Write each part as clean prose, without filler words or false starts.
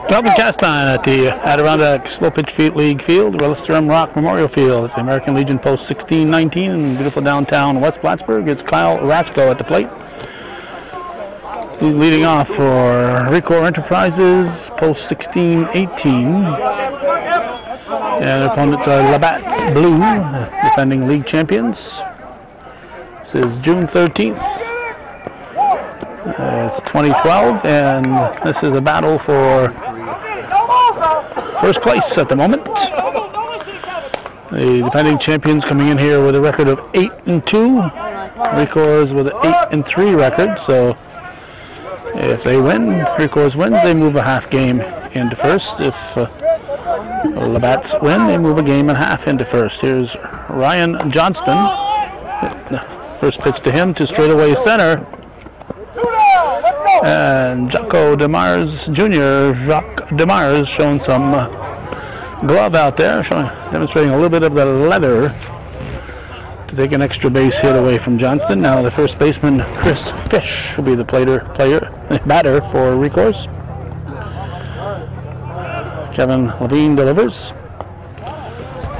Calvin Castine at the Adirondack Slow Pitch League Field, Willis-Durham Rock Memorial Field at the American Legion Post 1619 in beautiful downtown West Plattsburgh. It's Kyle Rasco at the plate. He's leading off for Recore Enterprises, Post 1618. And their opponents are Labatt's Blue, defending league champions. This is June 13th. It's 2012, and this is a battle for first place at the moment. The defending champions coming in here with a record of 8-2. Recore's with an 8-3 record, so if they win, Recore's wins, they move a half game into first. If Labatt's win, they move a game and a half into first. Here's Ryan Johnston. First pitch to him to straightaway center. And Jocko DeMars Jr., Jacques DeMars, showing some glove out there, demonstrating a little bit of the leather to take an extra base hit away from Johnston. Now the first baseman, Chris Fish, will be the batter for Recourse. Kevin Levine delivers.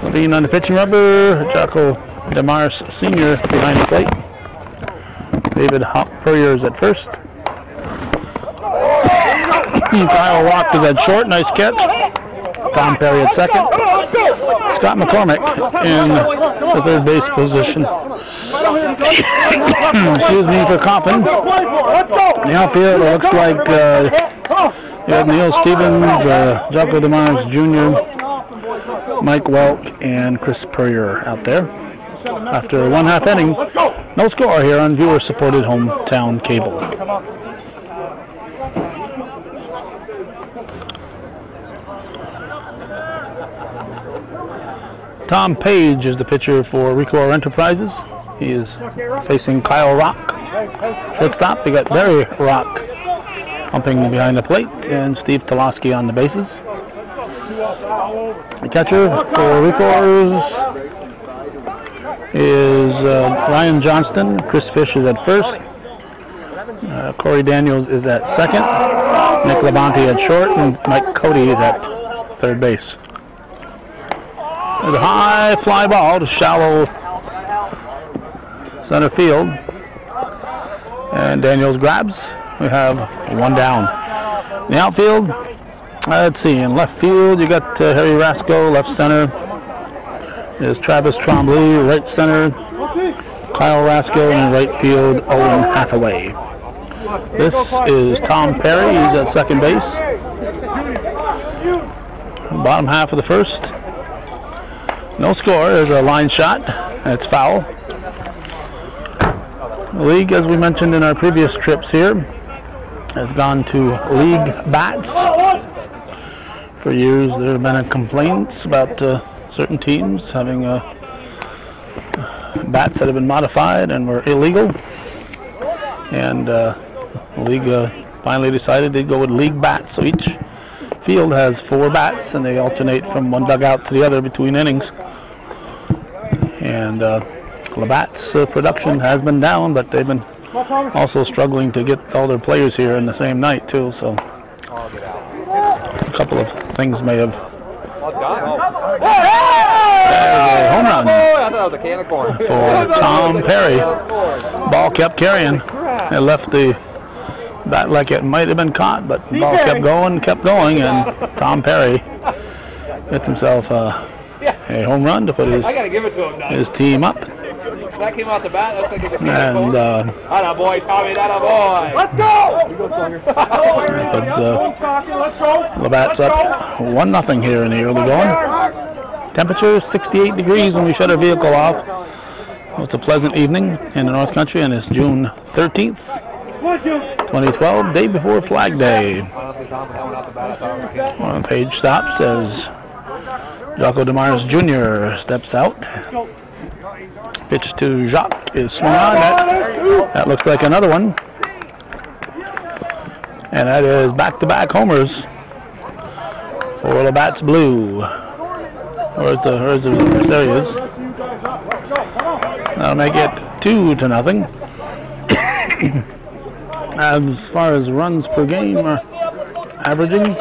Levine on the pitching rubber. Jocko DeMars Sr. behind the plate. David Purrier is at first. Kyle Rock is at short. Nice catch. Tom Perry at second. Scott McCormick in the third base position. Excuse me for coughing. In the outfield, it looks like you have Neil Stevens, Jocko DeMars Jr., Mike Welk, and Chris Purrier out there. After one half inning, no score here on viewer-supported hometown cable. Tom Page is the pitcher for Recore Enterprises. He is facing Kyle Rock. Shortstop, we got Barry Rock humping behind the plate, and Steve Toloski on the bases. The catcher for Recore's is Ryan Johnston. Chris Fish is at first. Corey Daniels is at second. Nick Labonte at short, and Mike Cody is at third base. There's a high fly ball to shallow center field, and Daniels grabs. We have one down. In the outfield, let's see, in left field you got Harry Rasco, left center is Travis Trombley, right center Kyle Rasco, and in right field Owen Hathaway. This is Tom Perry, he's at second base. Bottom half of the first. No score. There's a line shot. It's foul. The league, as we mentioned in our previous trips here, has gone to league bats. For years there have been complaints about certain teams having bats that have been modified and were illegal. And the league finally decided they'd go with league bats. So each field has 4 bats, and they alternate from one dugout to the other between innings. And Labatt's production has been down, but they've been also struggling to get all their players here in the same night too. So a couple of things may have. There's a home run for Tom Perry. Ball kept carrying. It left the bat like it might have been caught, but the ball kept going, and Tom Perry gets himself a home run to put his team up. That came out the bat. Looks like it And atta boy, Tommy, atta boy. Let's go! Let's go! Labatt's up 1-0 here in the early going. Temperature 68 degrees when we shut our vehicle off. It's a pleasant evening in the North Country, and it's June 13th, 2012, day before Flag Day. On page stops as Jocko DeMars Jr. steps out. Pitch to Jacques is swung on. That looks like another one. And that is back-to-back homers for Labatt's Blue. There he is. That'll make it 2-0. As far as runs per game are averaging,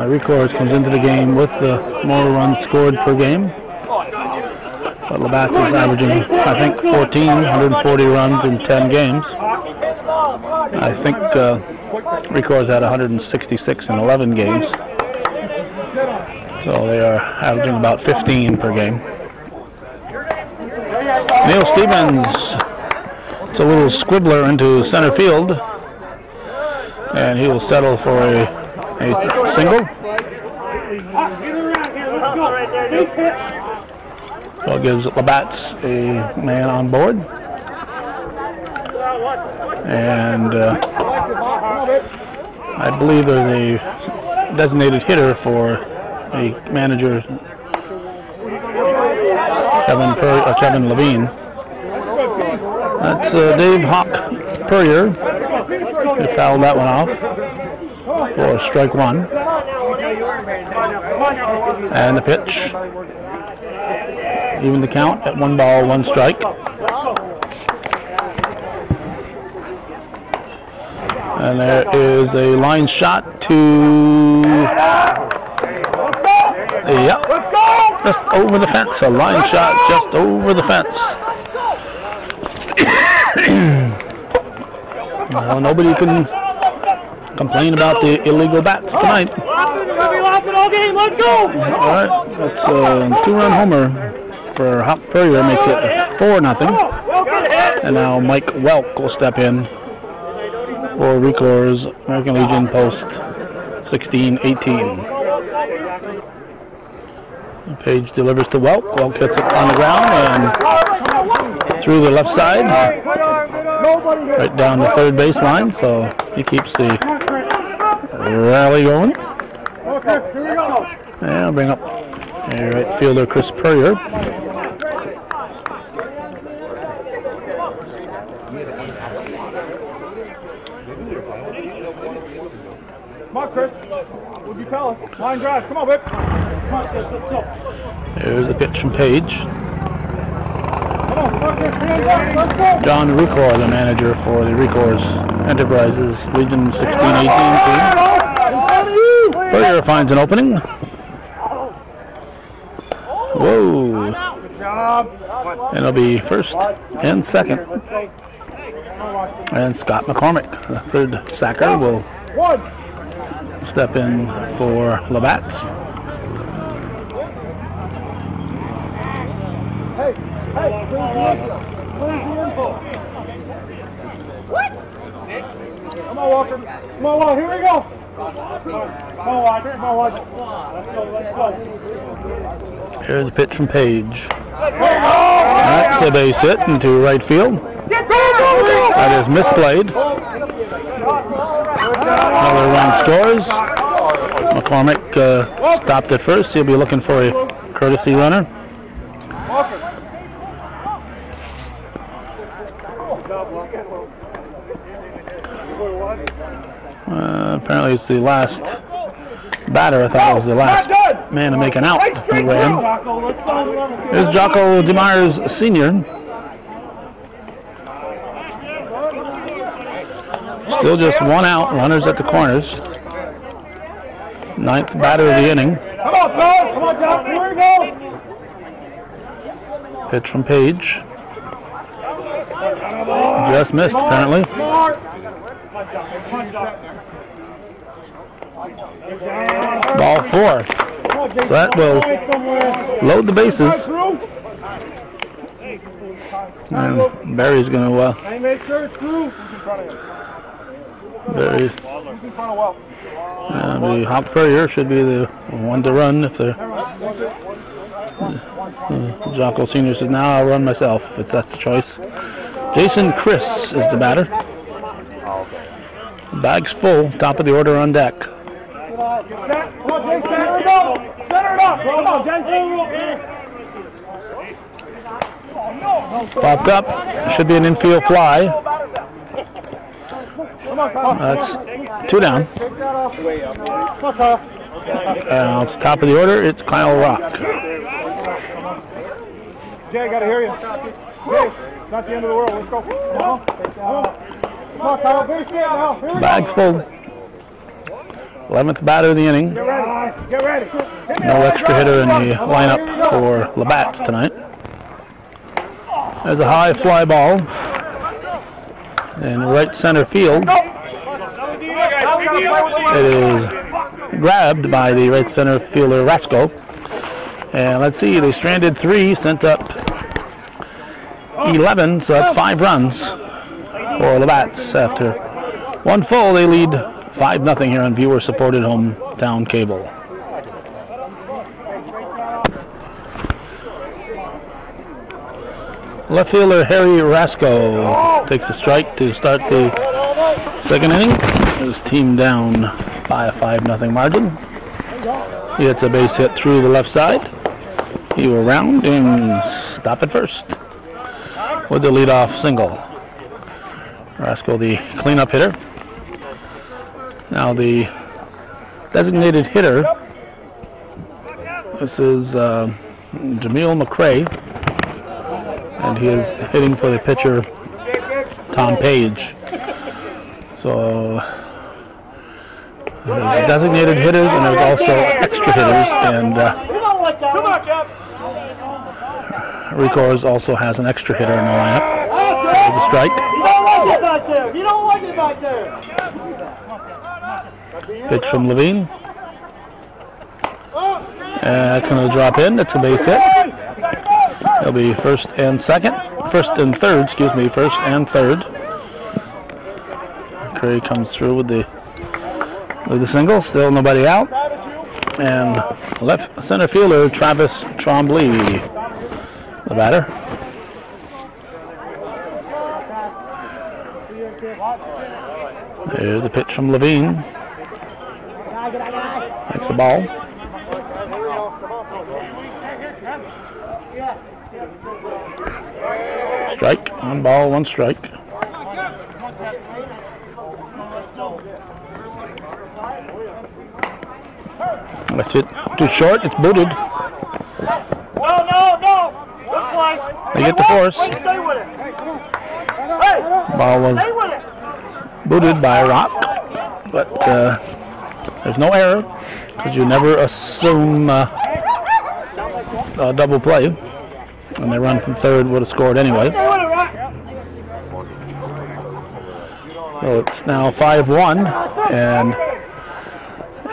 Recore comes into the game with more runs scored per game. But Labatt's is averaging, I think, 140 runs in 10 games. I think Recore's had 166 in 11 games. So they are averaging about 15 per game. Neil Stevens, it's a little squibbler into center field. And he will settle for a single. So it gives Labatts a man on board. And I believe there's a designated hitter for a manager, Kevin Levine. That's Dave Hawk Purrier. He fouled that one off for strike one. And the pitch. Even the count at 1 ball, 1 strike. And there is a line shot to, yep, just over the fence. A line shot just over the fence. Well, nobody can complain about the illegal bats tonight. Let's go! All right, that's a 2-run homer for Hawk Purrier, makes it 4-0. And now Mike Welk will step in for Recore's American Legion post 16-18. Page delivers to Welk. Welk hits it on the ground and through the left side, right down the third baseline. So he keeps the rally going. And I'll bring up a right fielder, Chris Purrier. Come on, Chris. What'd you tell us? Line drive. Come on, Whip. Come on, Chris. Let's go. There's a pitch from Page. Come on, Chris. Let's go. John Recore, the manager for the Recore's Enterprises Legion 16-18 team. Purrier finds an opening. Whoa. And it'll be first and second. And Scott McCormick, the third sacker, will step in for Labatts. Hey, where's the info? What? Come on, Walker. Come on, Walker. Here we go. Come on, Walker. Come on, Walker. Let's go. Here's a pitch from Page. That's a base hit into right field. That is misplayed. Another run scores. McCormick stopped at first. He'll be looking for a courtesy runner. Apparently it's the last batter. I thought it was the last man to make an out. Here's Jocko DeMeyers Sr. Still just 1 out, runners at the corners. 9th batter of the inning. Come on, John. Come on, John. Here we go. Pitch from Page. Just missed, apparently. Ball 4. So that will load the bases. And Barry's going to make sure it's through. Barry. The Hawk Purrier should be the one to run if they're. Jocko Sr. says, now I'll run myself if that's the choice. Jason Chris is the batter. Bag's full, top of the order on deck. Popped up, should be an infield fly. That's 2 down. It's top of the order, it's Kyle Rock. Jay, gotta hear you. Jay. not the end of the world. Let's go. Come on. Come on, Kyle. Base hit now. Here we go. Bags full. 11th batter of the inning. Get ready. Get ready. No extra hitter in the lineup for Labatt's tonight. There's a high fly ball in right center field. It is grabbed by the right center fielder Rasco. And let's see, they stranded 3, sent up 11, so that's 5 runs for Labatt's. After 1 full, they lead 5-0 here on viewer-supported hometown cable. Left fielder Harry Rasco takes a strike to start the second inning. His team down by a 5-0 margin. He hits a base hit through the left side. He will round and stop at first with the leadoff single. Rasco, the cleanup hitter. Now the designated hitter, this is Jameel McCray, and he is hitting for the pitcher Tom Page. So there's designated hitters and there's also extra hitters, and Recore also has an extra hitter in the lineup. There's a strike. You don't like it back there. Pitch from Levine. And it's going to drop in. It's a base hit. It'll be first and third. Curry comes through with the single. Still nobody out. And left center fielder Travis Trombley, the batter. There's a pitch from Levine. Makes the ball. Strike. 1 ball, 1 strike. That's it. Too short. It's booted. No. They get the force. Ball was booted by Rock, but there's no error because you never assume a double play, and they run from third would have scored anyway. So it's now 5-1, and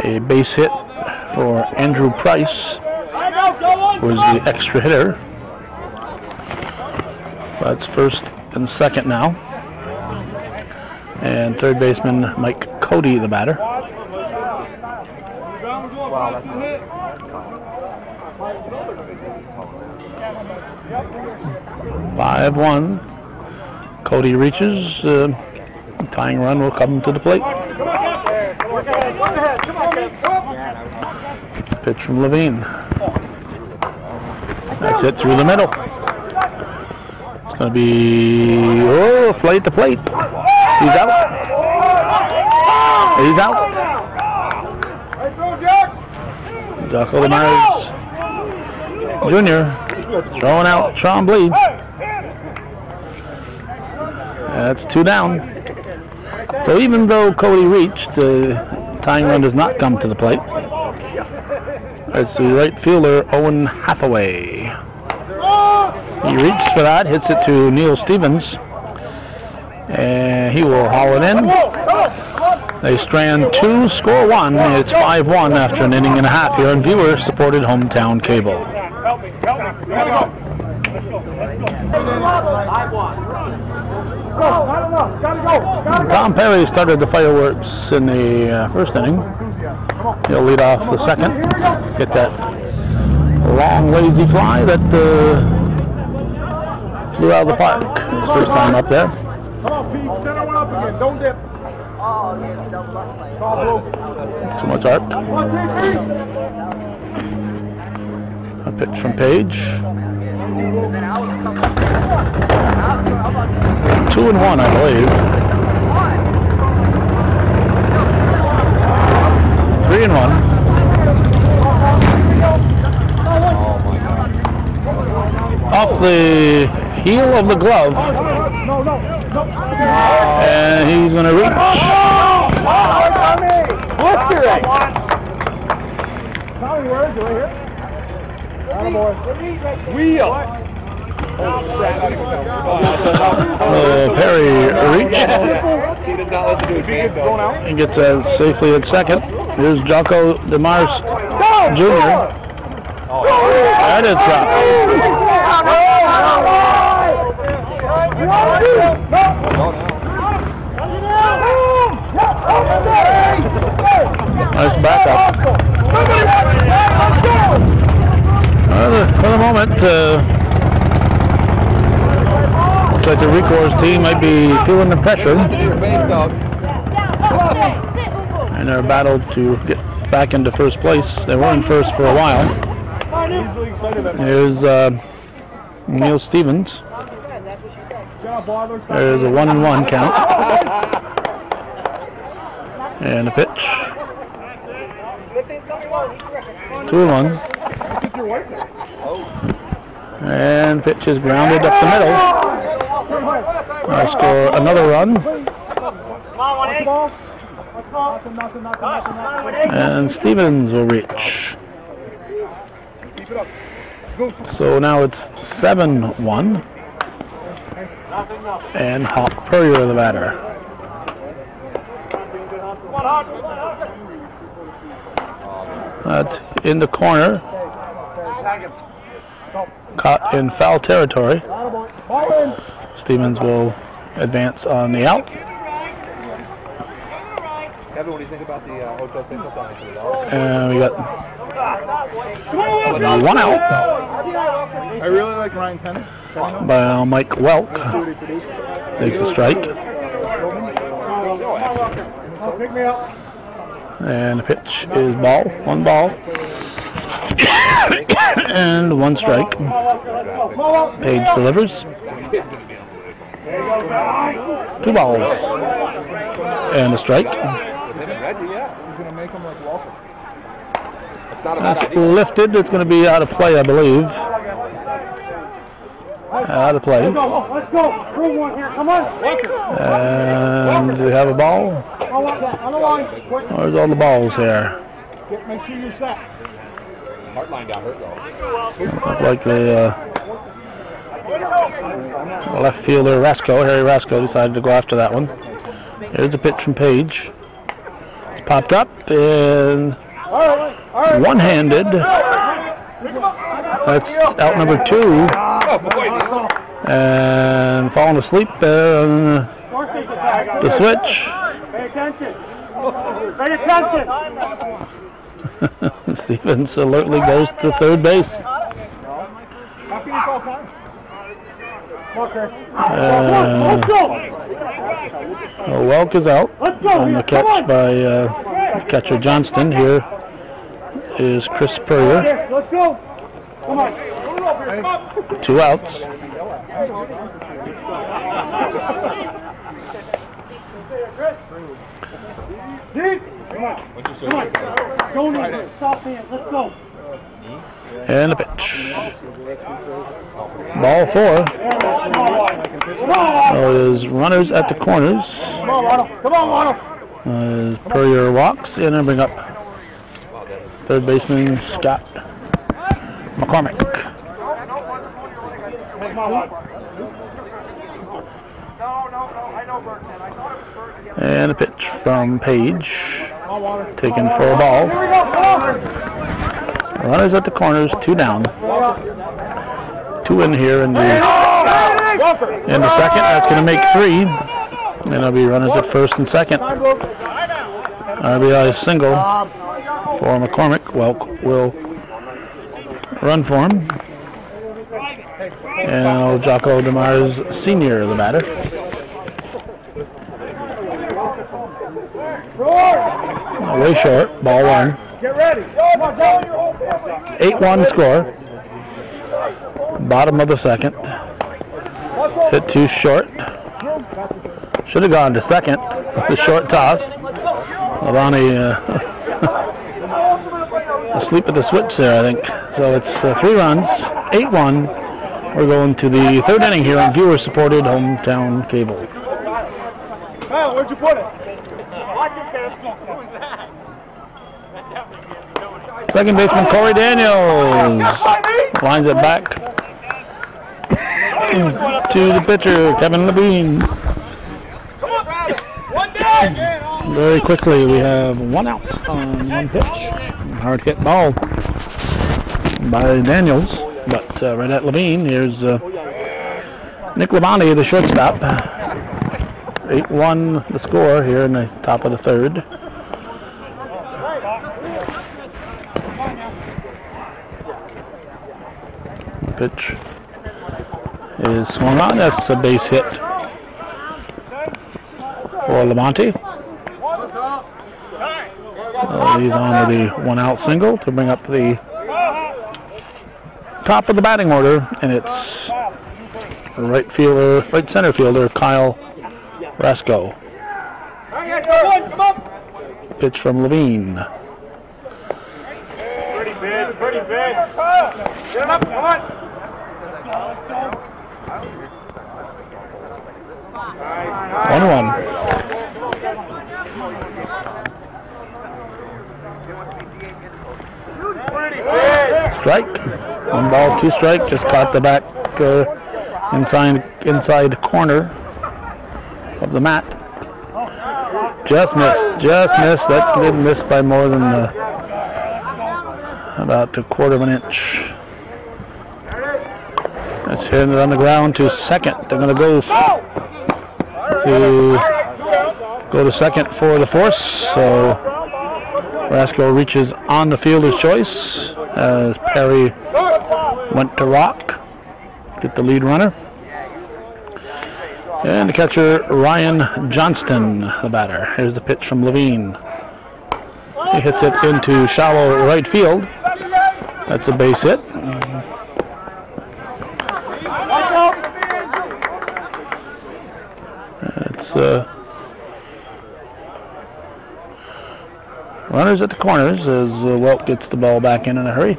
a base hit for Andrew Price, who is the extra hitter. That's first and second now. And third baseman Mike Cody, the batter. 5-1. Cody reaches. Tying run will come to the plate. Pitch from Levine. That's it through the middle. It's going to be flight to plate. He's out. He's out. Jocko Myers Jr. throwing out Trombley. That's 2 down. So even though Cody reached, the tying run does not come to the plate. It's the right fielder, Owen Hathaway. He reached for that, hits it to Neil Stevens, and he will haul it in. They strand 2, score 1. It's 5-1 after an inning and a half here on viewer-supported hometown cable. Tom Perry started the fireworks in the first inning. He'll lead off the second. Get that long, lazy fly that flew out of the park his first time up there. Come on, Pete. Center one up again. Don't dip. Too much art. A pitch from Page. 2-1, I believe. 3-1. Off the heel of the glove. And he's going to reach. Wheel. Perry reached. He gets safely at second. Here's Jocko DeMars Jr. That is dropped. Nice backup. For the moment, looks like the Recore's team might be feeling the pressure in their battle to get back into first place. They were in first for a while. Here's Neil Stevens. There's a 1-1 count. And a pitch. 2-1. And pitch is grounded up the middle. I'll score another run. And Stevens will reach. So now it's 7-1. And Hawk Purrier the batter. That's in the corner. Caught in foul territory. Stevens will advance on the out. Kevin, what do you think about the hotel pickup on it? And we got one out I really like Ryan Tennant. by Mike Welk. Takes a strike. Pick me up. And the pitch is ball. One ball. And one strike. Page delivers. 2 balls. And a strike. That's lifted. It's going to be out of play, I believe. Out of play. Let's go. Bring one here. Come on. And do we have a ball? On the line. Where's all the balls here? Make sure you're set. Heartline got hurt though. Look like the left fielder Harry Rasco decided to go after that one. Here's a pitch from Page. It's popped up and one-handed. That's out number 2. And falling asleep on the switch. Pay attention. Pay attention. Stevens alertly goes to third base. Welk is out on the catch by catcher Johnston. Here is Chris Purrier. Let's go. Come on. 2 outs. Stop hands. Let's go. And a pitch. Ball 4. So there's runners at the corners. Come on, Waddle. As Purrier walks in and bring up third baseman Scott McCormick. And a pitch from Page. Taken for a ball. Runners at the corners, 2 down. 2 in here in the second. That's going to make 3. And it'll be runners at first and second. RBI single for McCormick. Welk will run for him. And Jocko DeMars Sr. the batter. Way short, ball 1. Get ready. 8-1 score. Bottom of the second. Hit too short. Should have gone to second. The short toss. Lavani asleep at the switch there, I think. So it's 3 runs, 8-1. We're going to the third inning here on viewer-supported hometown cable. Kyle, where'd you put it? Watch it, Kevin. Who was that? Second baseman Corey Daniels lines it back to the pitcher Kevin Levine. Very quickly, we have one out on one pitch. Hard hit ball by Daniels, but right at Levine. Here's Nick Labonte, the shortstop. 8-1 the score here in the top of the third. Pitch is swung on. That's a base hit for Labonte. He's on with the one-out single to bring up the top of the batting order, and it's right center fielder Kyle Rasco. Pitch from Levine. Pretty big. Get him up, come on. 1-1. Strike. 1 ball, 2 strike. Just caught the back inside corner of the mat. Just missed. That didn't miss by more than about a quarter of an inch. That's hitting it on the ground to second. They're going to go to second for the force. So Rasco reaches on the fielder's choice as Perry went to rock, get the lead runner. And the catcher Ryan Johnston, the batter. Here's the pitch from Levine. He hits it into shallow right field. That's a base hit. It's runners at the corners as Welk gets the ball back in a hurry.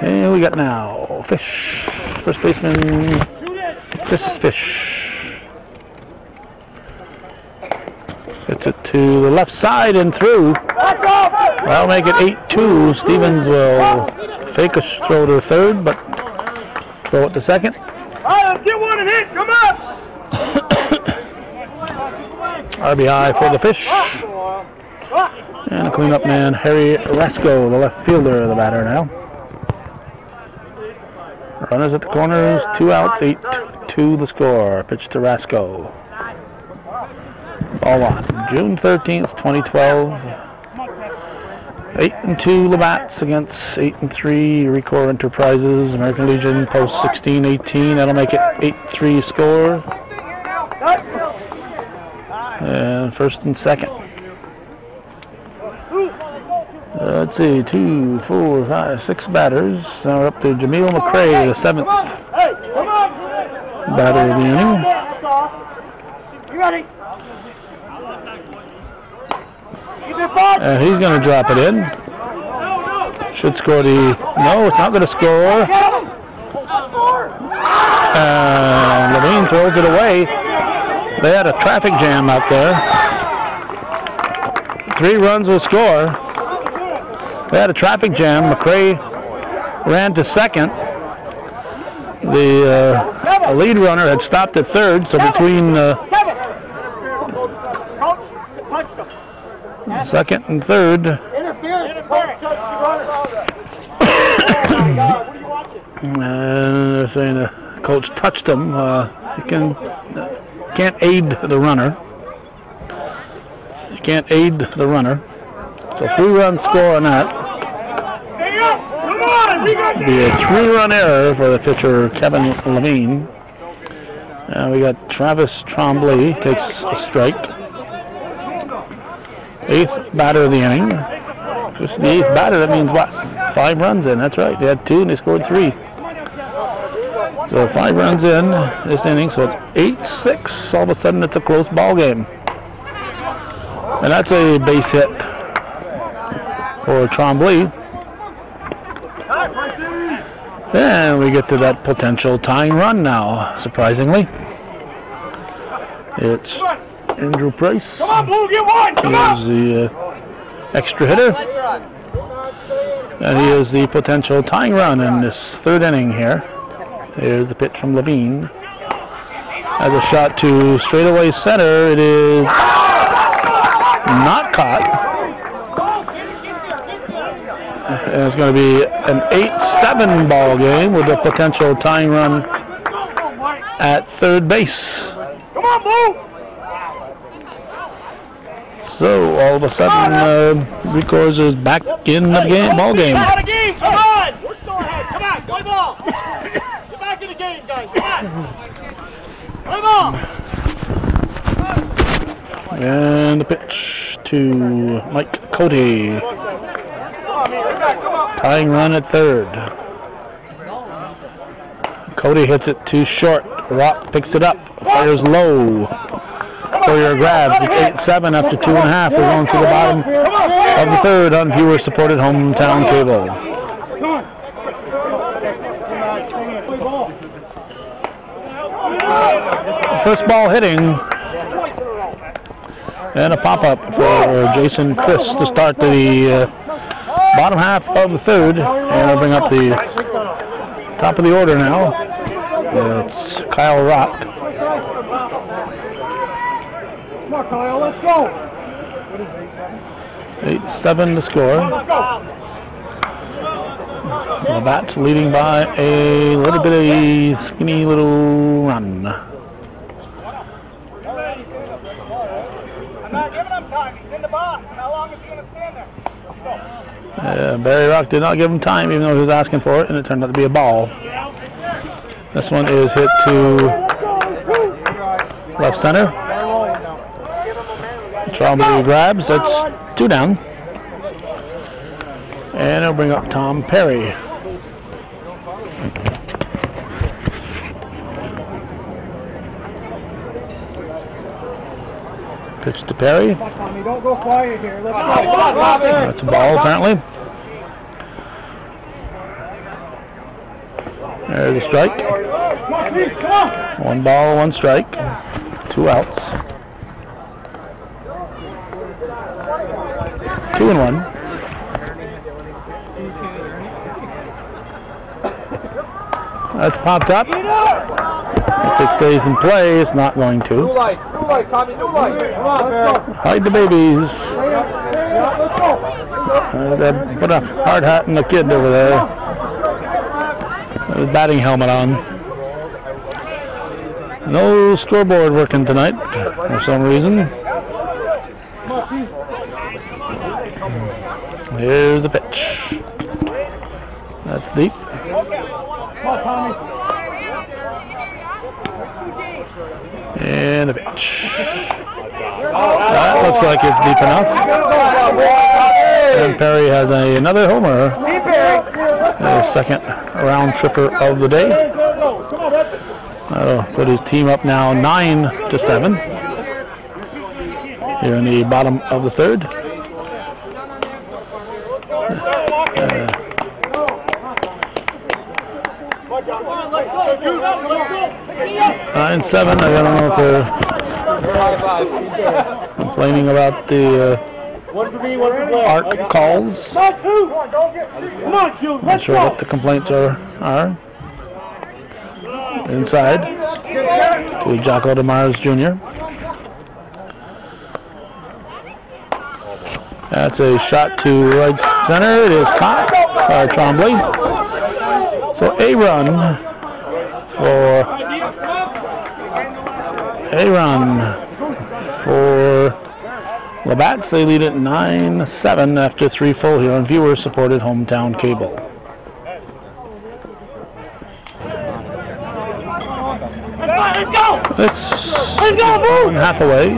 And we got now Fish, first baseman Chris Fish. Hits it to the left side and through. That'll make it 8-2. Stevens will fake a throw to third, but throw it to second. All right, let's get one and hit. Come on. RBI for the Fish. And a cleanup man, Harry Rasco, the left fielder, the batter now. Runners at the corners, 2 outs, 8-2 the score. Pitch to Rasco. Ball on. June 13th, 2012. 8-2 Labatts against 8-3 Recore Enterprises. American Legion post 16-18. That'll make it 8-3 score. And first and second. Let's see, 2, 4, 5, 6 batters. Now we're up to Jameel McCray, the 7th batter of the inning. You ready? And he's going to drop it in. Should score the... No, it's not going to score. Levine throws it away. They had a traffic jam out there. 3 runs will score. They had a traffic jam. McCray ran to second. The lead runner had stopped at third, so between second and third. And they're saying the coach touched him. He can't aid the runner. You can't aid the runner. So 3-run score on that. Be a 3-run error for the pitcher Kevin Levine. We got Travis Tremblay takes a strike. 8th batter of the inning. If this is the 8th batter, that means what? 5 runs in. That's right. They had 2 and they scored 3. So 5 runs in this inning, so it's 8-6. All of a sudden, it's a close ball game. And that's a base hit for Tremblay. And we get to that potential tying run now, surprisingly. It's Andrew Price. Come on, Blue, get one! Come on! He's the extra hitter. And he is the potential tying run in this third inning here. There's the pitch from Levine. As a shot to straightaway center, it is not caught. And it's going to be an 8-7 ball game with a potential tying run at third base. Come on, Blue! So all of a sudden, Recore is back in the ball game. Out of the game, come on! We're still ahead, come on, play ball! Get back in the game, guys, come on! Play ball! And the pitch to Mike Cody. Tying run at third. Cody hits it too short. Rock picks it up, fires low. Courier grabs. It's 8-7 after 2.5. We're going to the bottom of the third on viewer-supported hometown cable. First ball hitting. And a pop-up for Jason Chris to start the bottom half of the third. And I'll bring up the top of the order now. It's Kyle Rock. Come on, Kyle, let's go! 8-7 to score. Labatt's leading by a little bit of a skinny little run. I'm not giving him time. He's in the box. How long is he going to stand there? Barry Rock did not give him time, even though he was asking for it, and it turned out to be a ball. This one is hit to left center. Trombley grabs. That's 2 down. And it'll bring up Tom Perry. Pitch to Perry. Don't go quiet here. That's a ball, apparently. There's a strike. 1 ball, 1 strike. 2 outs. 2-1. That's popped up. If it stays in play, it's not going to. New light, Tommy, new light. Come on, Barry. Hide the babies. They put a hard hat on the kid over there. With a batting helmet on. No scoreboard working tonight for some reason. Here's the pitch. That's deep. And the pitch. That looks like it's deep enough. And Perry has another homer. A second round tripper of the day. That'll put his team up now 9-7. Here in the bottom of the third. 9-7. I don't know if they're complaining about the arc calls. Not sure what the complaints are. Inside to Jocko DeMars Jr. That's a shot to right center. It is caught by Trombley. So a run for Labatt's. They lead at 9-7 after 3 full here on viewer-supported hometown cable. This is Hathaway,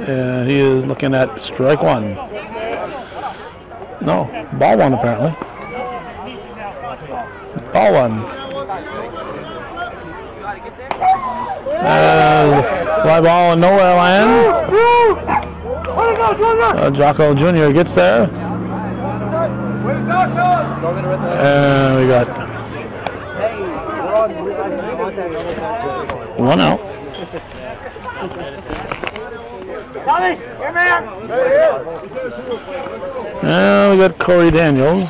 and he is looking at strike 1. No, ball 1 apparently. Ball 1. Fly ball in nowhere land. Jocko Jr. gets there. And we got one out. And we got Corey Daniels.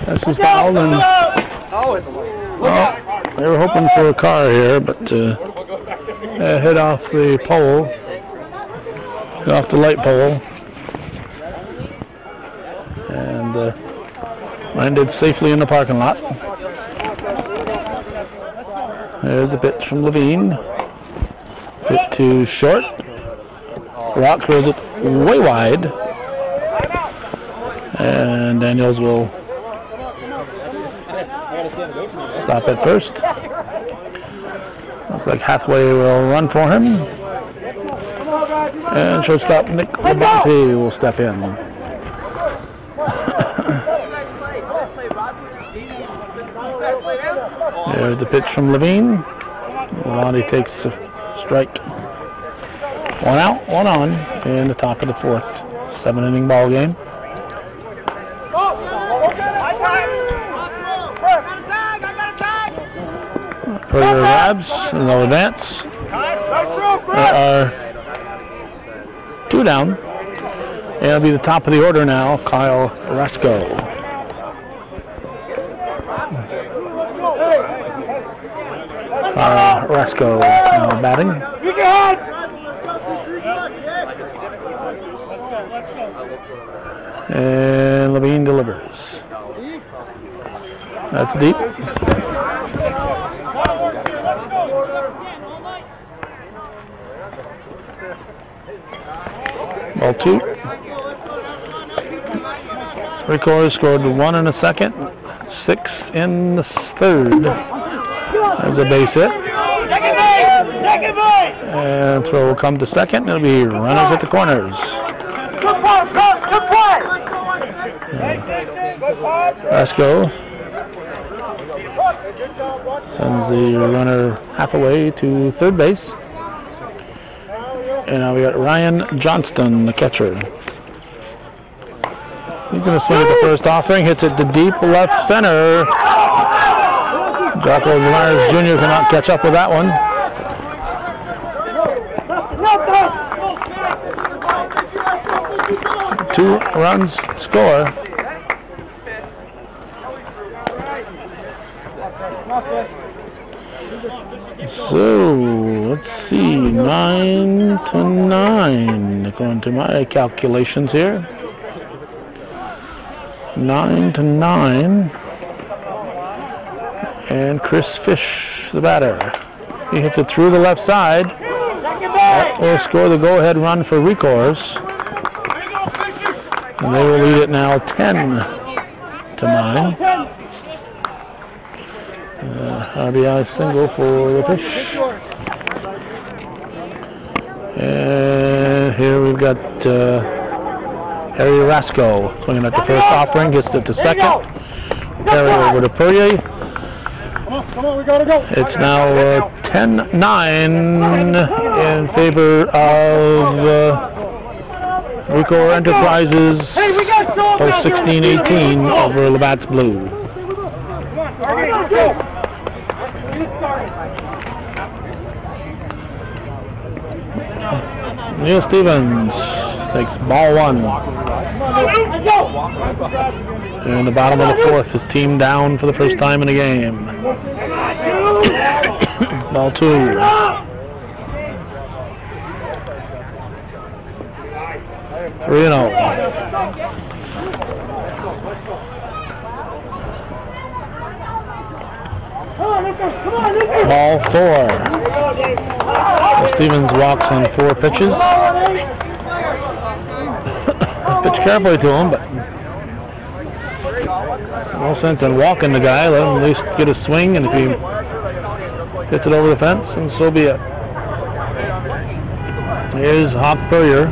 That's his foul, and well, they were hoping for a car here, but hit off the pole, hit off the light pole, and landed safely in the parking lot. There's a pitch from Levine. Bit too short. Rock throws it way wide, and Daniels will stop at first. Looks like Hathaway will run for him. And shortstop Nick Labatt will step in. There's a pitch from Levine. Labatt takes a strike. One out, one on in the top of the fourth. 7-inning ball game. Further grabs, no advance. There are two down. And it'll be the top of the order now, Kyle Rasco. Kyle Rasco now batting. And Levine delivers. That's deep. Ball two. Recore scored 1 in the second, 6 in the third. There's a base hit. And throw will come to second. It'll be runners at the corners. Rasco sends the runner half away to third base. And now we got Ryan Johnston, the catcher. He's going to swing at the first offering, hits it to deep left center. Jocko Myers Jr. cannot catch up with that one. Two runs score. So let's see, 9-9 according to my calculations here. 9-9, and Chris Fish, the batter. He hits it through the left side. That will score the go-ahead run for Recores. And they will lead it now 10-9. RBI single for the Fish. And here we've got Harry Rasco swinging at the first offering, gets it to second. Carry over to Purrier. Come on, we gotta go. It's now 10-9 in favor of Recore Enterprises, post 16-18 over Labatt's Blue. Neil Stevens takes ball one. In the bottom of the fourth, his team down for the first time in the game. Ball two. Three and 0. Ball four. Stevens walks on 4 pitches. Pitch carefully to him, but no sense in walking the guy. Let him at least get a swing, and if he hits it over the fence, and so be it. Here's Hawk Purrier.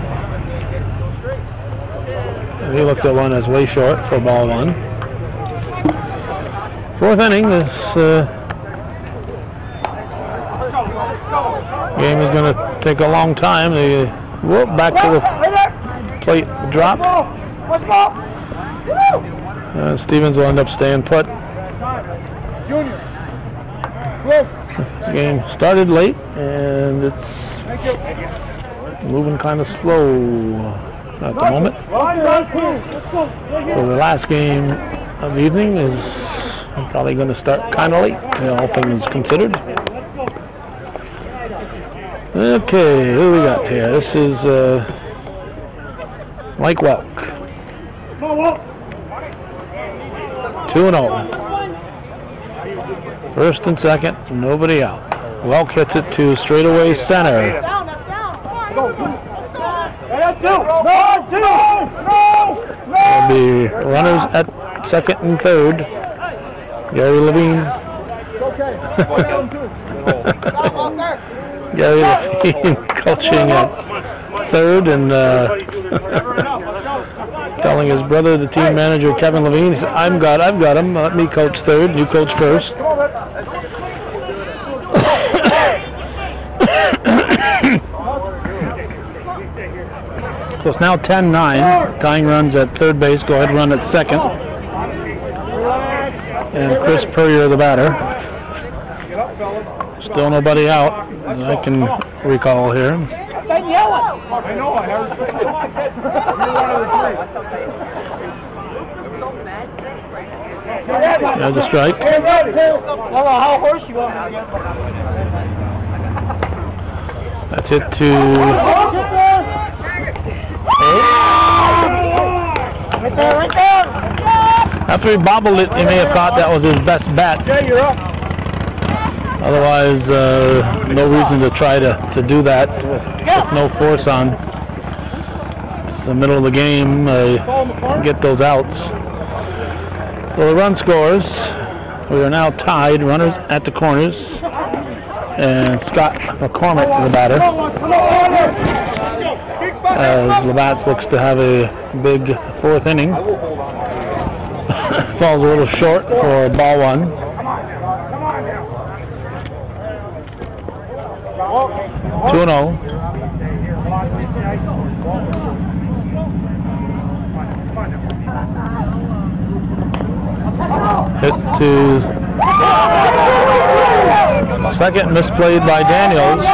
And he looks at one as way short for ball one. Fourth inning, this game is going to take a long time. They back to the plate drop. Stevens will end up staying put. This game started late and it's moving kind of slow at the moment. So the last game of the evening is probably going to start kind of late, all things considered. Okay, who we got here? This is Mike Welk. 2-0. First and second, nobody out. Welk hits it to straightaway center. There'll be runners at second and third. Gary Levine. Gary Levine coaching at third and telling his brother, the team manager Kevin Levine, he said, I've got him. Let me coach third. You coach first. So it's now 10-9. Tying runs at third base. Go ahead, run at second. And Chris Purrier, the batter. Still nobody out that I can recall here. I know, I heard. There's a strike. How hoarse you want me to get? That's hit to... Right there. After he bobbled it, he may have thought that was his best bat. Yeah, you're up. Otherwise, no reason to try to do that with no force on. It's the middle of the game. Get those outs. So the run scores. We are now tied. Runners at the corners. And Scott McCormick, the batter. As Labatt looks to have a big fourth inning. Falls a little short for ball one. 2-0. Hit to second, misplayed by Daniels.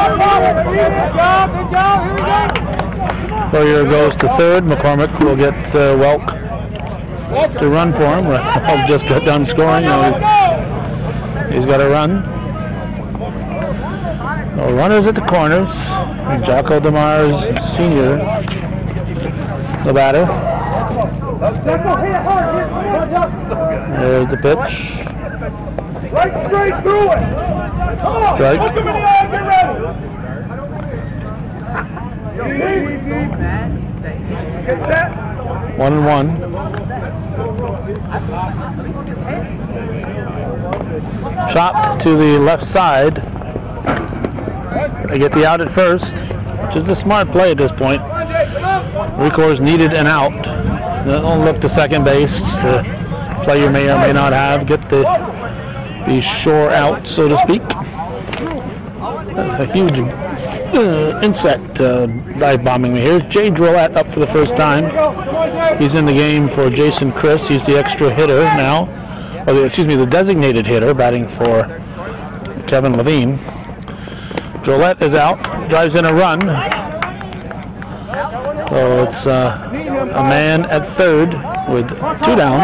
Purrier goes to third. McCormick will get Welk to run for him. Welk just got done scoring. He's got a run. So runners at the corners. Jocko DeMars Sr., the batter. There's the pitch. Right straight through it. Strike. 1-1. Chopped to the left side. They get the out at first, which is a smart play at this point. Recore's needed an out. Don't look to second base to play you may or may not have. Get the shore out, so to speak. A huge insect dive bombing me here. Jay Drillette up for the first time. He's in the game for Jason Chris. He's the extra hitter now. Or excuse me, the designated hitter, batting for Kevin Levine. Drillette is out, drives in a run. So it's a man at third with two down.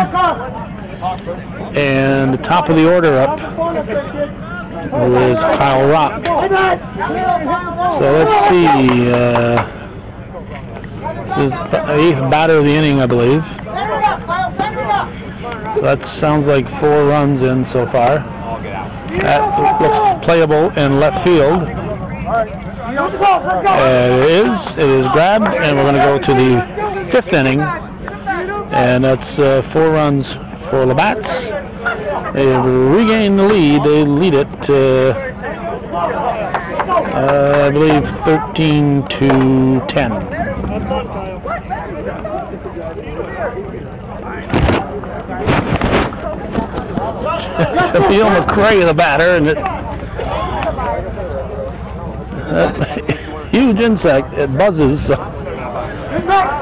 And the top of the order up is Kyle Rock. So let's see. This is the 8th batter of the inning, I believe. So that sounds like 4 runs in so far. That looks playable in left field. It is grabbed, and we're going to go to the 5th inning. And that's 4 runs for Labatts. They regain the lead. They lead it, I believe, 13-10. Shamil McCray, the batter, and huge insect. It buzzes.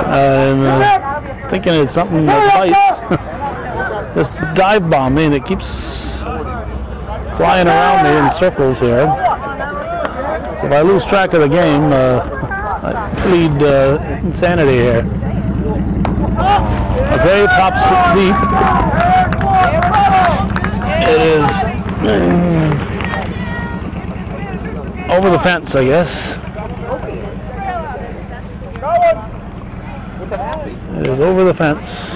I'm thinking it's something that bites. Just dive bomb me, and it keeps flying around me in circles here. So if I lose track of the game, I plead insanity here. Okay, pops it deep. It is over the fence, I guess. It is over the fence.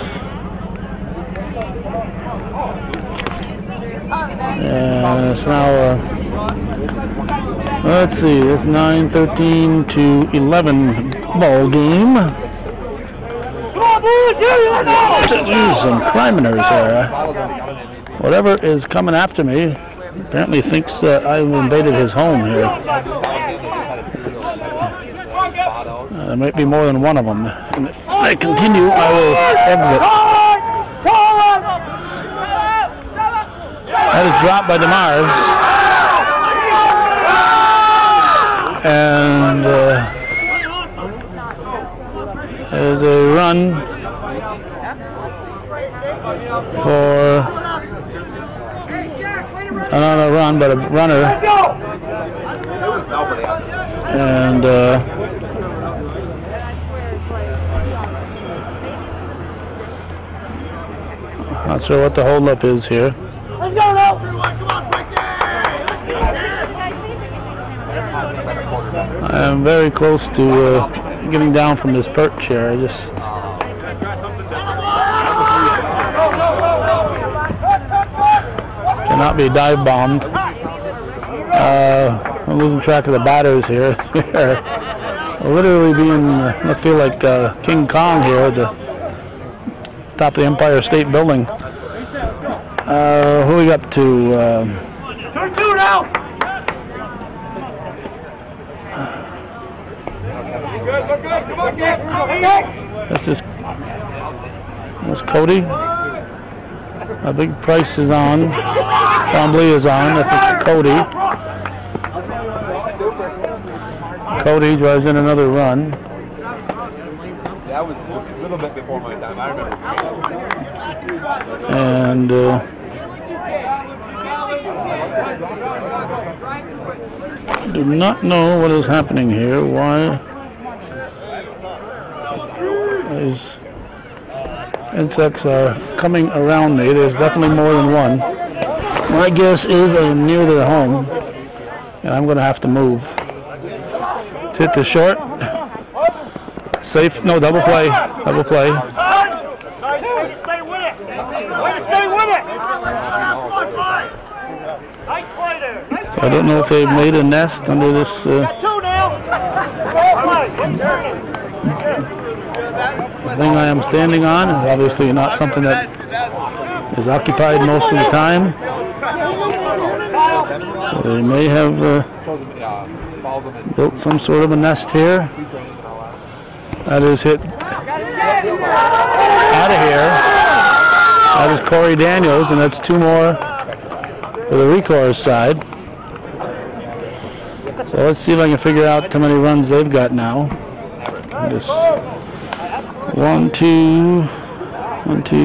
And it's now, let's see, it's 9-13 to 11 ball game. Use some criminals here. Whatever is coming after me apparently thinks that I've invaded his home here. There might be more than one of them. And if I continue, I will exit. That is dropped by DeMars. And there's a run for, not a run, but a runner. And not sure what the holdup is here. Let's go now. I am very close to getting down from this perch here. I just cannot be dive bombed. I'm losing track of the batters here. We're literally being, I feel like King Kong here at the top of the Empire State Building. Who are we up to? 2-2 now. That's Cody. A big price is on. Trombley is on. This is Cody. Cody drives in another run. That was a little bit before my time, I remember. And do not know what is happening here. Why these insects are coming around me? There's definitely more than one. My guess is I'm near their home, and I'm going to have to move. Let's hit the short. Safe. No, double play. Double play. Stay with it. Stay with it. Nice play there. So I don't know if they've made a nest under this thing I am standing on. It's obviously not something that is occupied most of the time. So they may have built some sort of a nest here. That is hit out of here. That is Corey Daniels, and that's two more for the Recore side. So let's see if I can figure out how many runs they've got now. Just 1, 2,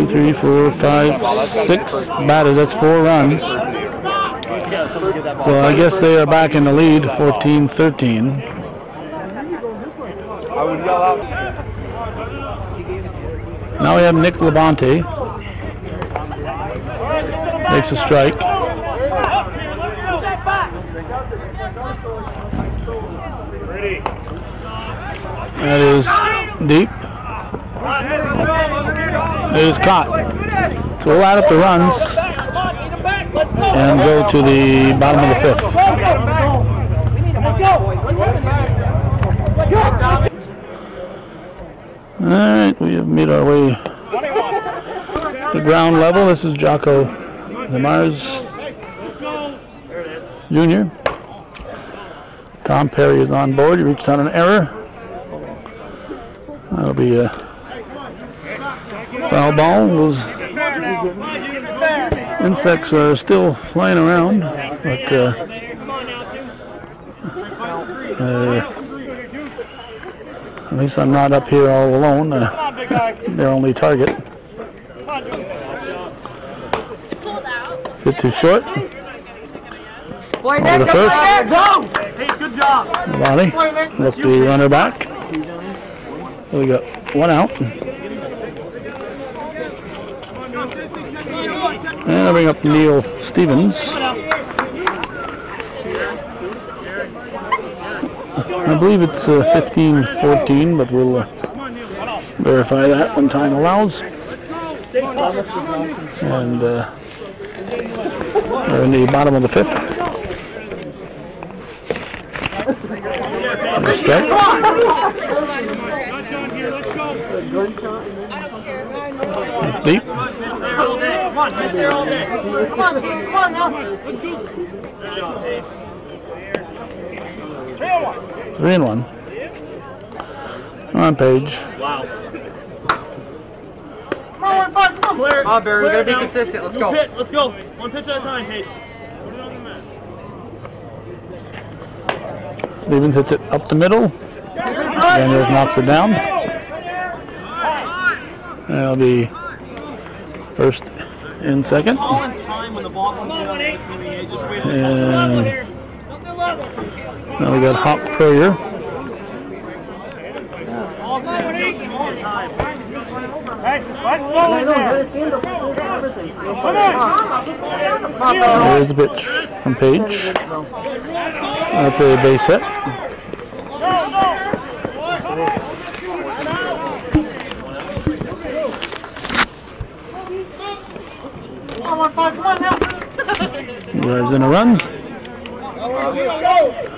3, 4, 5, 6 batters. That's 4 runs. So I guess they are back in the lead, 14-13. Now we have Nick Labonte. Makes a strike. That is deep. It is caught. So we'll add up the runs and go to the bottom of the 5th. All right, we have made our way to ground level. This is Jocko DeMars Jr. Tom Perry is on board. He reached on an error. That'll be a foul ball. Those insects are still flying around, but At least I'm not up here all alone. Their only target. Hit too short. Over the first. Good job. Bonnie, look the runner back. We got one out. And I bring up Neil Stevens. I believe it's 15-14, but we'll verify that when time allows. And we're in the bottom of the fifth. Strike. That's deep. 3-1. On page. Wow. Come on, Barry, we gotta be consistent. Let's go. Let's go. One pitch at a time, Paige. Stevens hits it up the middle. Daniels knocks it down. That'll be first and second. And now we got Hop Prayer. There's the pitch from Page. That's a base hit. Drives in a run.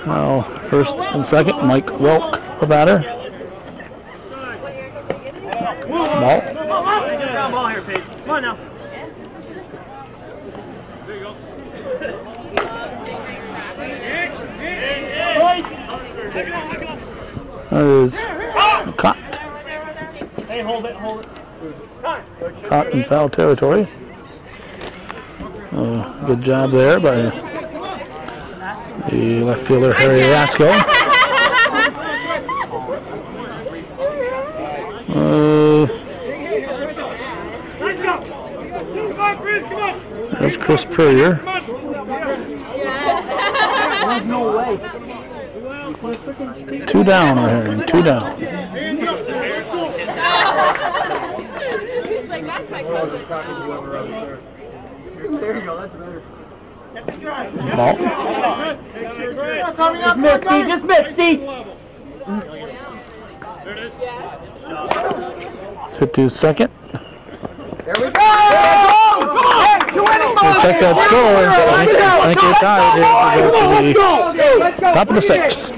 Now first and second, Mike Welk, the batter. Ball. Ball here, Paige. Come on now. There you go. That is caught. Hey, hold it, hold it. Caught in foul territory. Good job there by the left fielder, Harry Rasco. There's Chris Purrier. Two down, we're hearing. Two down. Ball. Just missed, Steve. Hit to second. There we go! We'll check that score. I think we're tied here to go to the top of the sixth.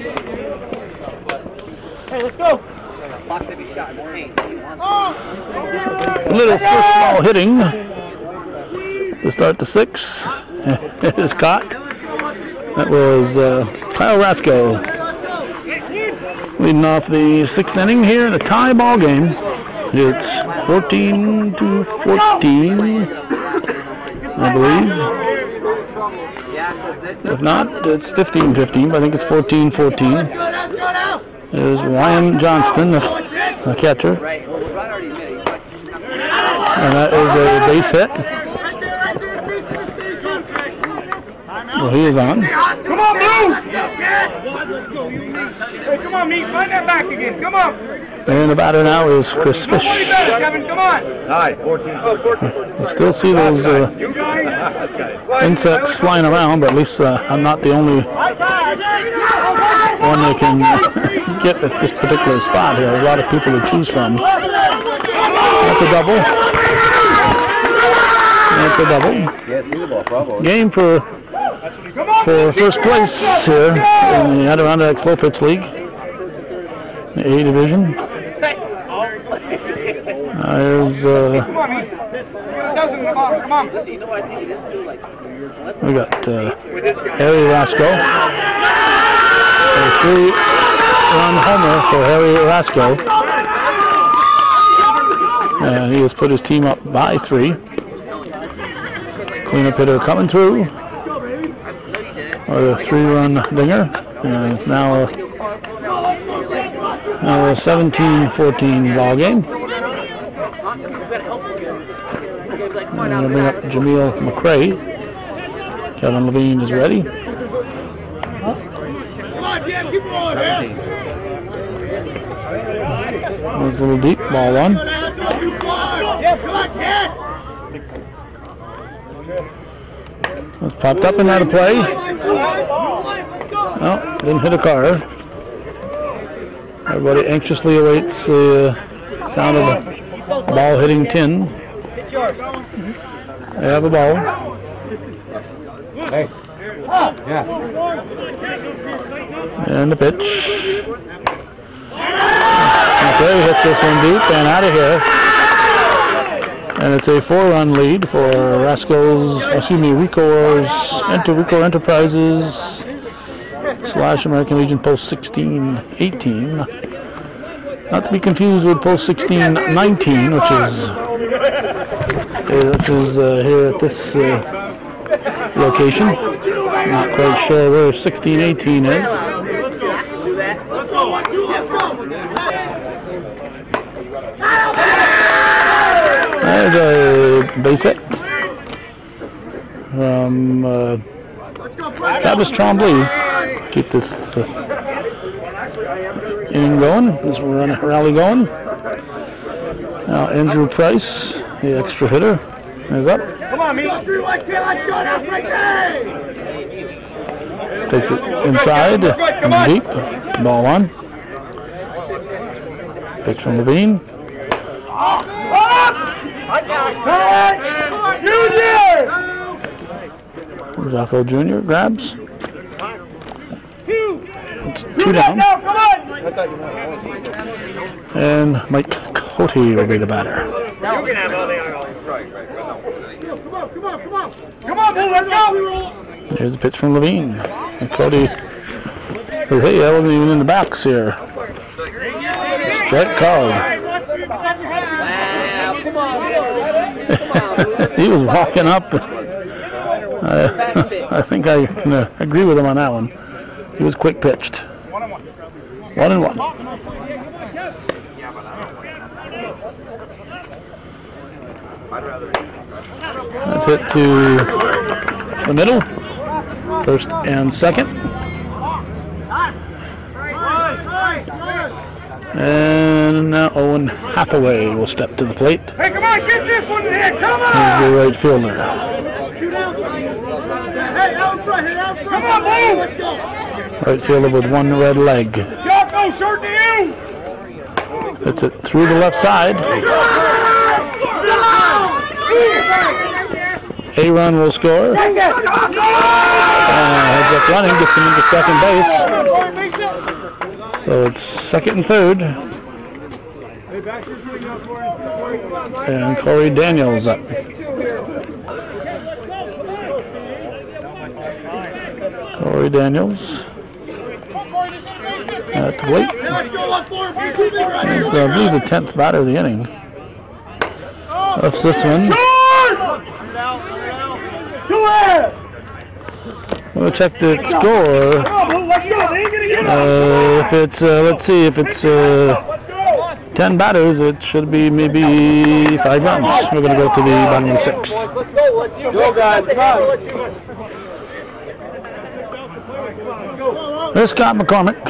Hey, let's go. A little first ball hitting to start the sixth. It is caught. That was Kyle Rasco leading off the sixth inning here in a tie ball game. It's 14-14, I believe. If not, it's 15-15, but I think it's 14-14. There's Ryan Johnston, the catcher. And that is a base hit. Well, he is on. Come on, Blue! Hey, come on, Meat. Find that back again. Come on. And the batter now is Chris Fish. Kevin, come on. Hi, 14. You still see those insects flying around, but at least I'm not the only one they can get at this particular spot here. A lot of people to choose from. That's a double. That's a double. Game for first place here in the Adirondack Slow Pitch League, the A Division. There's we got Harry Rasco. A 3-run homer for Harry Rasco, and he has put his team up by 3. Cleanup hitter coming through. Or a 3-run dinger, and it's now 17-14 ball game. I'm going to bring up Jameel McCray. Kevin Levine is ready. There's a little deep, ball one. It's popped up and out of play. Oh, didn't hit a car. Everybody anxiously awaits the sound of the ball hitting tin. They have a ball. Hey. Yeah. And the pitch. Okay, hits this one deep and out of here. And it's a 4-run lead for Recore Enterprises / American Legion Post 16-18. Not to be confused with Post 16-19, which is here at this location. Not quite sure where 16-18 is. There's a base hit from Travis Trombley. Keep this inning going, this rally going. Now Andrew Price, the extra hitter, is up. Come on, me. Takes it inside, deep, ball one. Pitch from Levine. Jocko Jr. grabs. It's 2 down. And Mike Cody will be the batter. Come on, let's go! Here's a pitch from Levine. And Cody says, hey, I wasn't even in the box here. Strike called. He was walking up. I think I can agree with him on that one. He was quick pitched. 1-1. That's hit to the middle. First and second. And now Owen Hathaway will step to the plate. Hey, come on, get this one in here, come on! He's the right fielder. Hey, out front, come on, move! Right fielder with one red leg. Jocko, short to you! Hits it through the left side. A run will score. Heads up running, gets him into second base. So it's second and third. And Corey Daniels up. Corey Daniels at the plate. He's, I believe, the 10th batter of the inning. That's this one. We'll check the score. If it's, let's see, if it's 10 batters, it should be maybe 5 runs. We're going to go to the bottom of the 6th. Go, guys, come on. There's Scott McCormick.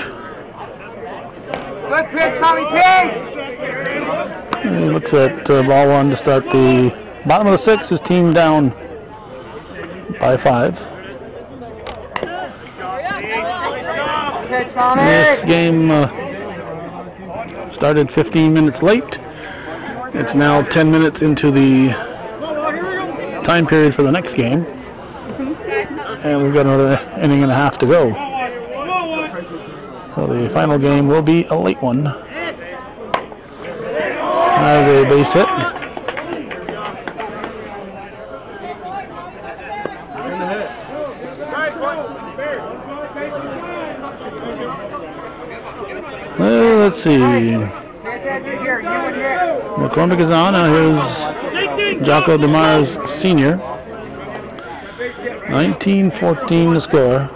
Good pitch, Tommy Page. He looks at ball one to start the bottom of the 6th. His team down by 5. This game started 15 minutes late. It's now 10 minutes into the time period for the next game. And we've got another inning and a half to go. So the final game will be a late one. There's a base hit. Well, let's see. McCormick is on. Now here's Jocko DeMars Sr. 19-14 the score.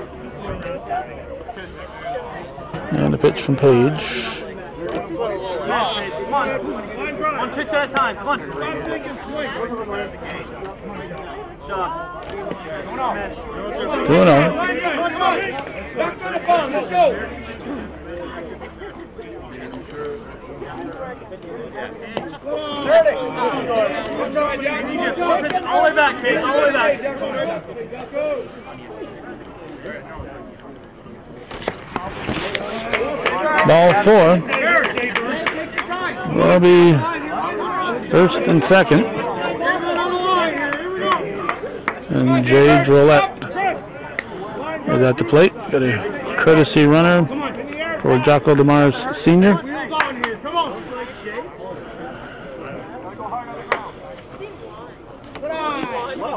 And a pitch from Page. One pitch at a time. Come on. Shot. 2-0. Let's go. All the way back, Kate. All the way back. Ball 4. Will be first and second. And Jay Drollette is at the plate. Got a courtesy runner for Jocko DeMars Sr.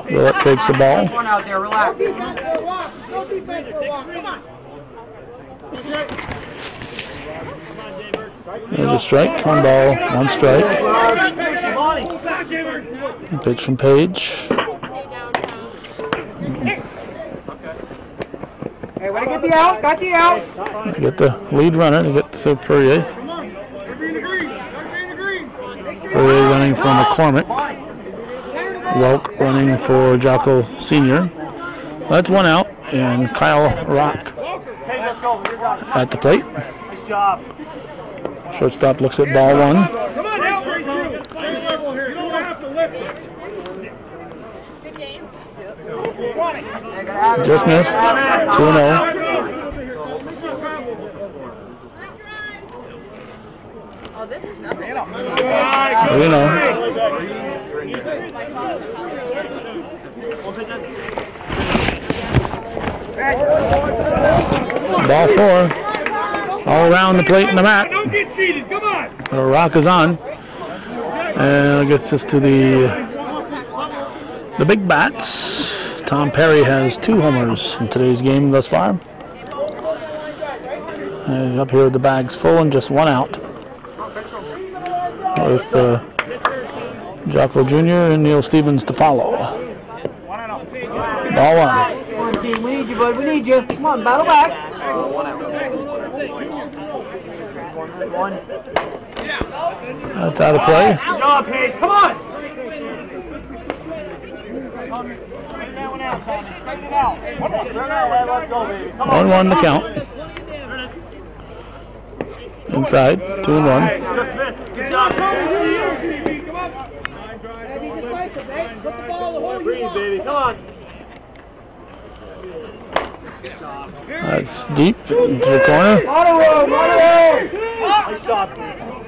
Drollette takes the ball. One out there, relax. No defense for a walk. Come on. There's a strike. 1 ball, 1 strike. Pitch from Page. Hey, way to get the out. Got the out. Get the lead runner to get to Perrier. Perrier running for McCormick. Welk running for Jocko Sr. That's 1 out, and Kyle Rock at the plate. Shortstop looks at ball 1. Come on, halfway through. You don't have to lift it. Just missed. 2-0. Oh, this is nothing. 3-0. Ball 4. All around the plate and the mat. Don't get cheated. Come on. Rock is on. And gets us to the big bats. Tom Perry has 2 homers in today's game thus far. And up here the bag's full and just 1 out. With Jocko Jr. and Neil Stevens to follow. Ball 1. Come on, team. We need you, bud. We need you. Come on, battle back. 1 out. That's out of play. Good job, Paige. Come on. 1-1 the count. Inside, 2-1. Good job. Breathe, baby. Come on. That's deep into the corner. Nice job.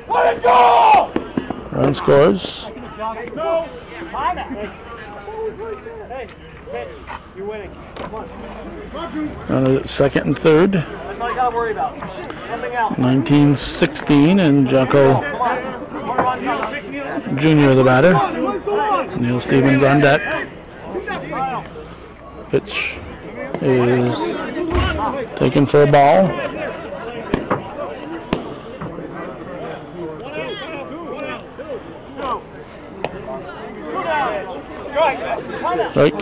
Let it go! Run scores. Hey, you're winning. Come on. Runner at second and third. That's all you got to worry about. Nothing else. 19-16, and Jocko Jr. the batter. Neil Stevens on deck. Pitch is taken for a ball. Right.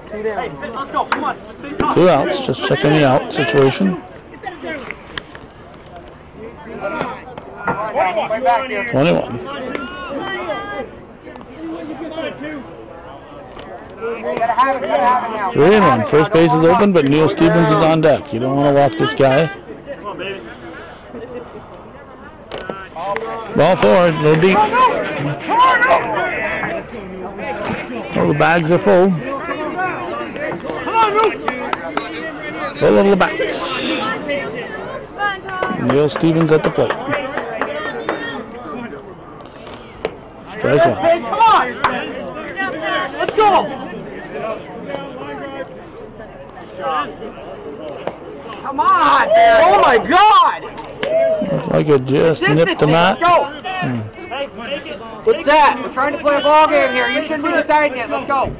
Hey, let's go. Come on. Just stay calm. 2 outs, just checking the out situation. 21. 3-1. First base is open, but Neil Stevens is on deck. You don't want to walk this guy. Come on, baby. Ball 4, no deep. Oh, the bags are full. Full of Labatts. Neil Stevens at the plate. Strike 1. Come on. Let's go. Come on! Oh my God! Looks like it just nipped the mat. Let's go! What's that? We're trying to play a ball game here. You shouldn't be deciding it. Let's go.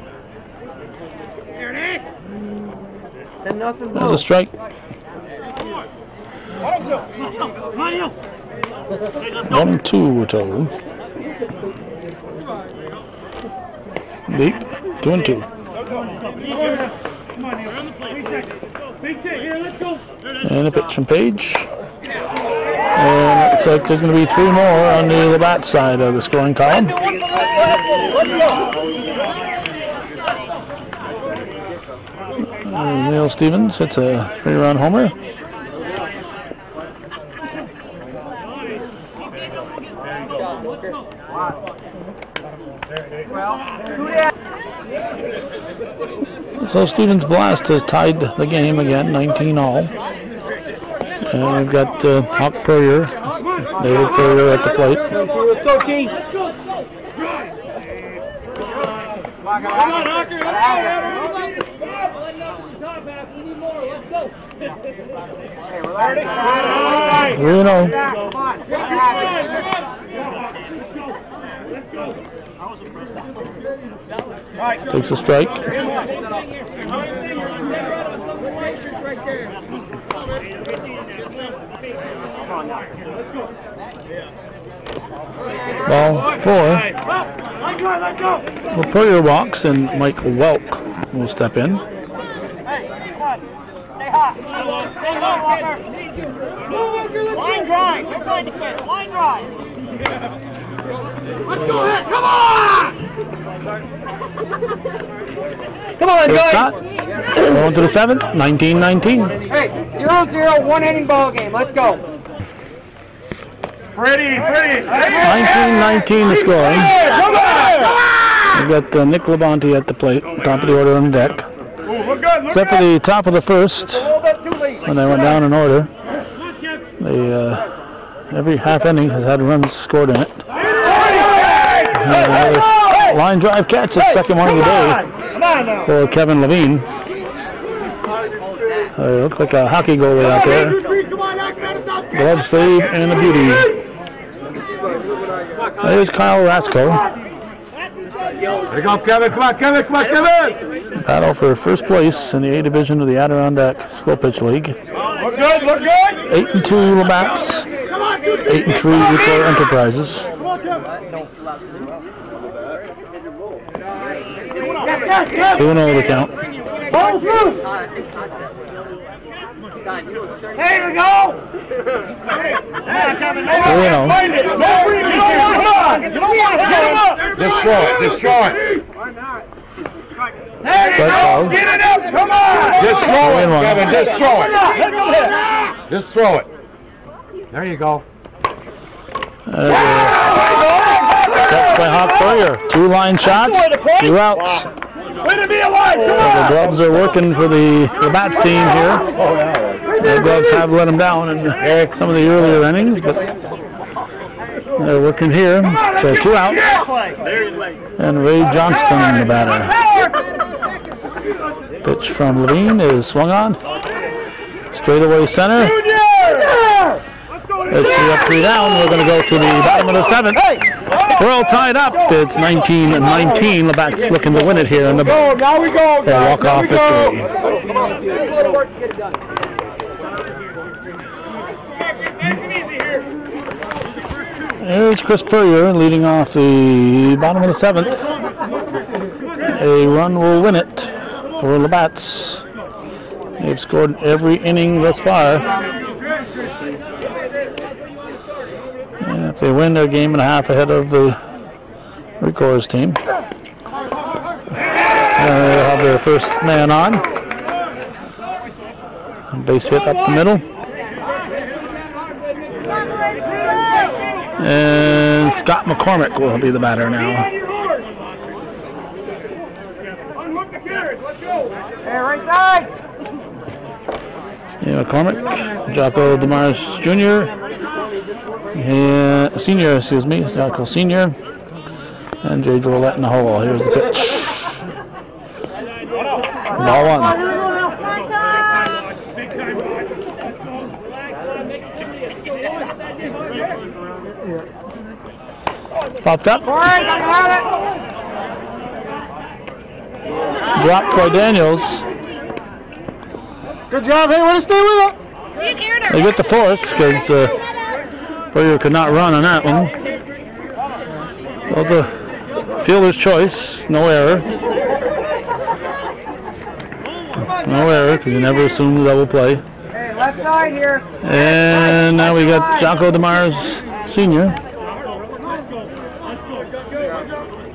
There it is. Then nothing. There's a strike. Come on, you. 1-2 we're told. Deep. 2-2. Come on, Neil. Big hit here. Let's go. And a pitch from Page. And it looks like there's going to be 3 more on the Labatt side of the scoring column. Neil Stevens hits a 3-run homer. So Stevens' blast has tied the game again, 19-all. And we've got Hawk Purrier, David Purrier at the plate. Let's go, T. Come on, Hawker. Let's go. 3-0. Takes a strike. Ball 4. Well, Purrier walks and Mike Welk will step in. Line drive. We're trying to fit. Line drive. Let's go ahead. Come on! Come on, guys! Going to the 7th, 19-19. Hey, 0-0, 1-inning ball game. Let's go. Ready. 19-19 the scoring. Come on! We've got Nick Labonte at the plate, top of the order on deck. Except for the top of the first, when they went down in order. Every half inning has had runs scored in it. Line drive catch, the second one of the day for Kevin Levine. Looks like a hockey goalie out there. Glove save and a beauty. There's Kyle Rasko. Here you go, Kevin. Come on, Kevin. Battle for first place in the A division of the Adirondack Slow Pitch League. Look good. 8-2 Labatts. 8-3 Recore Enterprises. 2-0 the count. Here we go. 3-0. Just throw it. There you go. Get it up. Come on. Just throw it, 3-1. Kevin. Just throw it. There you go. Catch by Hawk Purrier. 2 line shots, 2 outs. Way to be alive. Come The gloves are working for the Labatt's team here. The gloves have let them down in some of the earlier innings, but they're working here. So 2 outs. And Ray Johnston, the batter. Pitch from Levine is swung on. Straightaway center. It's 3 down. We're going to go to the bottom of the 7th. We're all tied up. It's 19-19. Labatt's looking to win it here in the walk-off victory. There's Chris Purrier leading off the bottom of the 7th. A run will win it for Labatt's. They've scored every inning thus far. And if they win, they're a game and a half ahead of the Recore's team. They'll have their first man on. Base hit up the middle. And Scott McCormick will be the batter now. Hey, right side! Yeah, McCormick, Jocko Demars Jr., Senior, Jocko Senior, and Jay Drolet in the hole. Here's the pitch. Ball 1. Popped up. Dropped by Daniels. Good job. Hey, way to stay with it. They get the force because Purrier could not run on that one. So it's a fielder's choice. No error. No error because you never assume the double play. Left side here. And now we got Jocko DeMars Sr.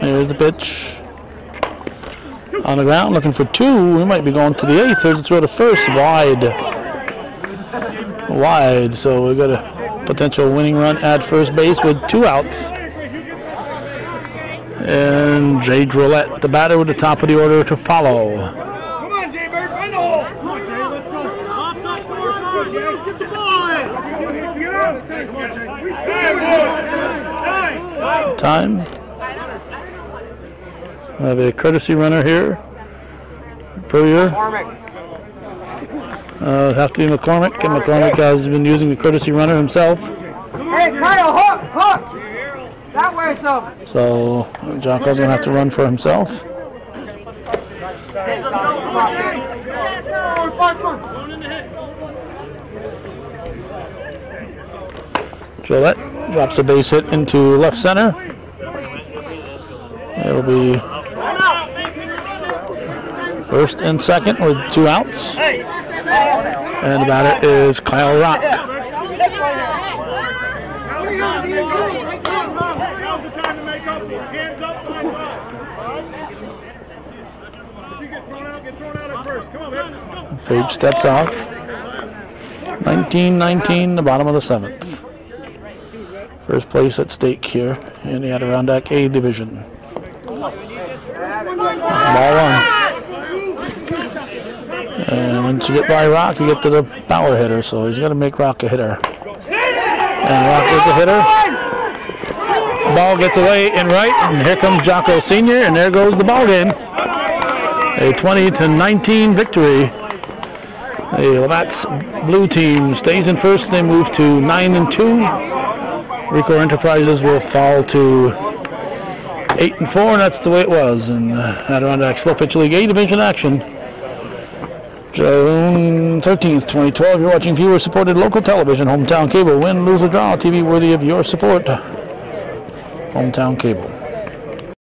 Here's the pitch. On the ground, looking for 2. We might be going to the 8th. Here's the throw to first. Wide. So we got a potential winning run at first base with 2 outs. And Jay Drillette, the batter, with the top of the order to follow. Come on, Jay Bird, find the hole. Come on, Jay, let's go. Get the ball in. Get up. Time. We have a courtesy runner here. Purrier. Have to be McCormick, and McCormick has been using the courtesy runner himself. Hey, Kyle, hook! That way, some. So Jocko's gonna have to run for himself. Gillette drops a base hit into left center. It'll be first and second with 2 outs. And the batter is Kyle Rock. Now's the time to make up. Hands up, line up. If you get thrown out at first. Come on, man. Page steps off. 19-19, the bottom of the 7th. First place at stake here in the Adirondack A division. Ball 1. And once you get by Rock, you get to the power hitter, so he's got to make Rock a hitter. And Rock is a hitter. The ball gets away in right, and here comes Jocko Sr., and there goes the ball game. A 20-19 victory. The Labatt's blue team stays in first. They move to 9-2. Recore Enterprises will fall to 8-4, and that's the way it was in Adirondack Slow Pitch League A division action. June 13th, 2012. You're watching viewer-supported local television, Hometown Cable. Win, lose, or draw. TV worthy of your support. Hometown Cable.